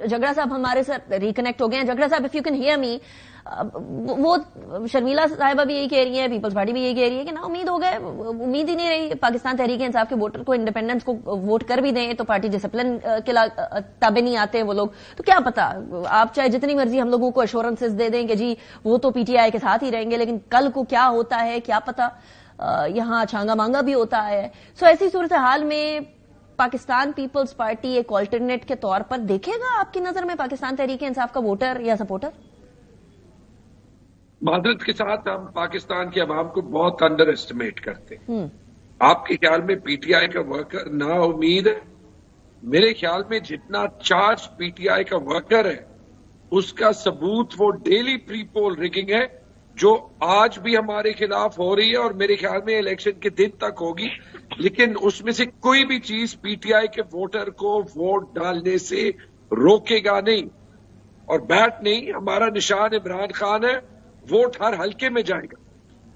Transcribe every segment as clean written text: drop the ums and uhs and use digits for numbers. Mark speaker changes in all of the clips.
Speaker 1: جگڑا صاحب ہمارے ساتھ ریکنیکٹ ہو گئے ہیں. جگڑا صاحب, if you can hear me, وہ شرمیلا صاحبہ بھی یہی کہہ رہی ہیں, پیپلز پارٹی بھی یہی کہہ رہی ہے کہ نا امید ہو گئے, امید ہی نہیں رہی پاکستان تحریک انصاف کے ووٹر کو, انڈیپینڈنس کو ووٹ کر بھی دیں تو پارٹی ڈسپلن کے تابع نہیں آتے وہ لوگ. تو کیا پتا, آپ چاہے جتنی مرضی ہم لوگوں کو ایشورنسز دے دیں کہ جی وہ تو پی ٹی آئی کے ساتھ ہی رہیں گے, لیکن کل کو کیا ہوتا ہے کیا پتا, یہاں چھانگا مانگا بھی ہوتا ہے. سو ایسی صورتحال میں پاکستان پیپلز پارٹی ایک آلٹرنیٹ کے طور پر دیکھے گا آپ کی نظر میں پاکستان تحریک انصاف کا ووٹر یا سپورٹر؟
Speaker 2: معذرت کے ساتھ ہم پاکستان کی عوام کو بہت انڈر ایسٹیمیٹ کرتے ہیں. آپ کے خیال میں پی ٹی آئی کا ورکر نا امید ہے؟ میرے خیال میں جتنا چارج پی ٹی آئی کا ورکر ہے اس کا ثبوت وہ ڈیلی پری پول ریگنگ ہے جو آج بھی ہمارے خلاف ہو رہی ہے اور میرے خیال میں الیکشن کے دن تک ہوگی. لیکن اس میں سے کوئی بھی چیز پی ٹی آئی کے ووٹر کو ووٹ ڈالنے سے روکے گا نہیں. اور بیٹ نہیں, ہمارا نشان عمران خان ہے, ووٹ ہر حلقے میں جائے گا.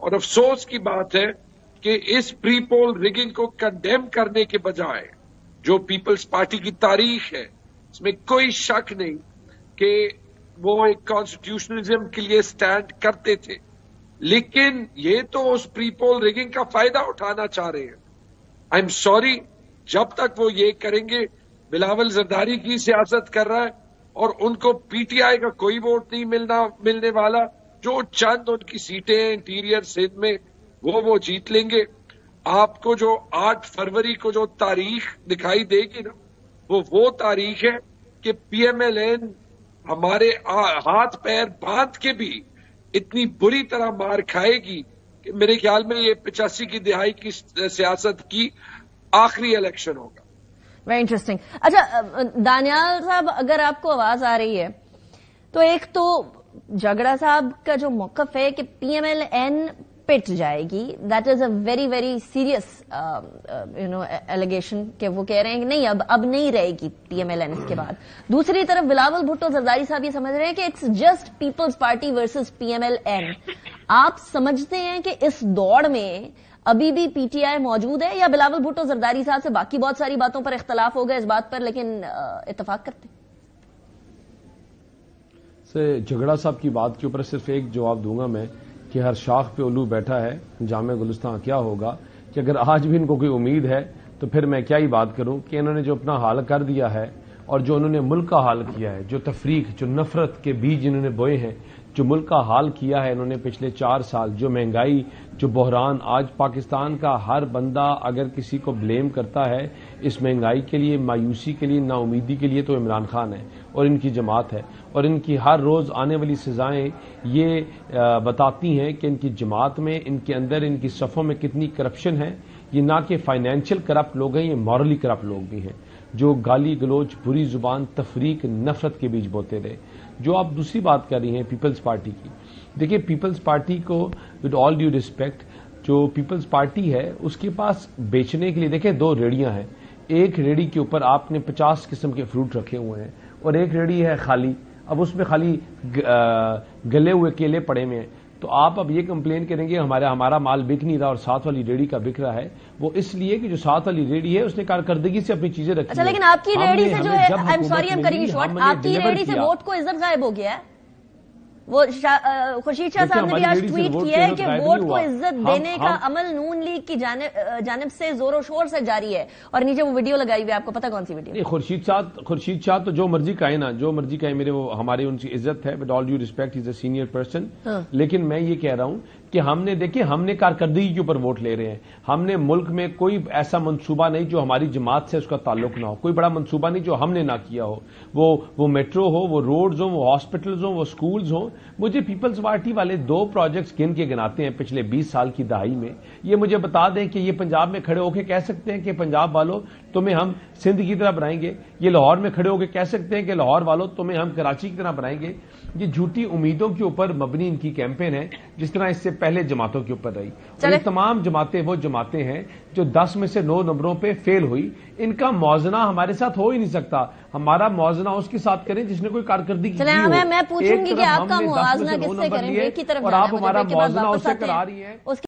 Speaker 2: اور افسوس کی بات ہے کہ اس پری پول ریگنگ کو کنڈیم کرنے کے بجائے جو پیپلز پارٹی کی تاریخ ہے اس میں کوئی شک نہیں کہ وہ ایک کانسٹیٹیوشنلزم کے لیے سٹینڈ کرتے تھے, لیکن یہ تو اس پری پول ریگنگ کا فائدہ اٹھانا چاہ رہے ہیں. آئی ایم سوری, جب تک وہ یہ کریں گے, بلاول زرداری کی سیاست کر رہا ہے اور ان کو پی ٹی آئی کا کوئی ووٹ نہیں ملنے والا. جو چند ان کی سیٹیں انٹیریئر سندھ میں وہ جیت لیں گے. آپ کو جو 8 فروری کو جو تاریخ دکھائی دے گی نا, وہ تاریخ ہے کہ پی ایم ایل این ہمارے ہاتھ پیر باندھ کے بھی اتنی بری طرح مار کھائے گی کہ میرے خیال میں یہ 85 کی دہائی کی سیاست کی آخری الیکشن ہوگا.
Speaker 1: Very interesting. اچھا دانیال صاحب, اگر آپ کو آواز آ رہی ہے تو ایک تو جگڑا صاحب کا جو موقف ہے کہ پی ایم ایل این پٹ جائے گی, that is a very very serious allegation کہ وہ کہہ رہے ہیں کہ نہیں اب نہیں رہے گی پی ایم ایل این اس کے بعد. دوسری طرف بلاول بھٹو زرداری صاحب یہ سمجھ رہے ہیں کہ it's just Peoples Party versus P M L N. آپ سمجھتے ہیں کہ اس دوڑ میں ابھی بھی پی ٹی آئی موجود ہے, یا بلاول بھٹو زرداری صاحب سے باقی بہت ساری باتوں پر اختلاف ہو گئے اس بات پر لیکن اتفاق کرتے ہیں؟
Speaker 3: جھگڑا صاحب کی بات کے اوپر صرف ایک جواب دوں گا میں کہ ہر شاخ پہ الو بیٹھا ہے جامع گلستان کیا ہوگا, کہ اگر آج بھی ان کو کوئی امید ہے تو پھر میں کیا ہی بات کروں کہ انہوں نے جو اپنا حال کر دیا ہے اور جو انہوں نے ملک کا حال کیا ہے, جو تفریق, جو نفرت کے بیج انہوں نے بوئے ہیں, جو ملک کا حال کیا ہے انہوں نے پچھلے 4 سال, جو مہنگائی, جو بحران. آج پاکستان کا ہر بندہ اگر کسی کو بلیم کرتا ہے اس مہنگائی کے لیے, مایوسی کے لیے, نا امیدی کے لیے تو عمران خان ہے اور ان کی جماعت ہے. اور ان کی ہر روز آنے والی سزائیں یہ بتاتی ہیں کہ ان کی جماعت میں, ان کے اندر, ان کی صفوں میں کتنی کرپشن ہے. یہ نہ کہ فائنینشیل کرپٹ لوگ ہیں, یہ مورلی کرپٹ لوگ بھی ہیں جو گالی گلوچ, بری زبان, تفریق, نفرت کے بیچ بوتے رہے. جو آپ دوسری بات کر رہی ہیں پیپلز پارٹی کی, دیکھیں پیپلز پارٹی کو ود آل ڈیو ریسپیکٹ, جو پیپلز پارٹی ہے اس کے پاس بیچنے کے لیے دیکھیں 2 ریڑیاں ہیں. ایک ریڑی کے اوپر آپ نے 50 قسم کے فروٹ رکھے ہوئے ہیں اور ایک ریڑی ہے خالی, اب اس میں خالی گلے ہوئے کیلے پڑے ہوئے ہیں. تو آپ اب یہ کمپلین کریں گے ہمارا مال بک نہیں رہا اور ساتھ والی ریڑی کا بک رہا ہے. وہ اس لیے کہ جو ساتھ والی ریڑی ہے اس نے کارکردگی سے اپنی چیزیں رکھی.
Speaker 1: اچھا لیکن آپ کی ریڑی سے جو ہے, I am sorry I am cutting you short, آپ کی ریڑی سے ووٹ کو عزت غائب ہو گیا ہے. وہ خورشید شاہ صاحب نے بھی آج ٹویٹ کیا ہے کہ ووٹ کو عزت دینے کا عمل نون لیگ کی جانب سے زور و شور سے جاری ہے, اور نیچے وہ ویڈیو لگائی ہوئی ہے, آپ کو پتا کون سی ویڈیو؟
Speaker 3: خورشید شاہ تو جو مرضی کہے نا, جو مرضی کہے, میرے وہ ہمارے ان کی عزت ہے, with all due respect, is a senior person. لیکن میں یہ کہہ رہا ہوں کہ ہم نے دیکھیں, ہم نے کارکردگی کے اوپر ووٹ لے رہے ہیں. ہم نے ملک میں کوئی ایسا منصوبہ نہیں جو ہماری جماعت سے اس کا تعلق نہ ہو, کوئی بڑا منصوبہ نہیں جو ہم نے نہ کیا ہو, وہ میٹرو ہو, وہ روڈز ہوں, وہ ہاسپٹلز ہوں, وہ سکولز ہوں. مجھے پیپلز پارٹی والے 2 پروجیکٹس گن کے گناتے ہیں پچھلے 20 سال کی دہائی میں. یہ مجھے بتا دیں کہ یہ پنجاب میں کھڑے ہو کے کہہ سکتے ہیں کہ پنجاب والوں تمہیں ہم سندھ کی طرح بنائیں گے. یہ لاہور میں کھڑے ہو کے کہہ سکتے ہیں کہ لاہور والوں تمہیں ہم کراچی کی طرح بنائیں گے. یہ جھوٹی امیدوں کے اوپر مبنی ان کی کیمپین ہے, جس طرح اس سے پہلے جماعتوں کے اوپر رہی. اور یہ تمام جماعتیں وہ جماعتیں ہیں جو 10 میں سے 9 نمبروں پہ فیل ہوئی. ان کا موازنہ ہمارے ساتھ ہو ہی نہیں سکتا. ہمارا موازنہ اس کے ساتھ کریں جس نے کوئی کارکردگی کی ہو.
Speaker 1: میں پوچھوں گی کہ آپ کا موازنہ کس سے کریں گے, ایک کی طرف
Speaker 3: اور آپ ہمارا موازنہ اس سے کرا رہی ہیں.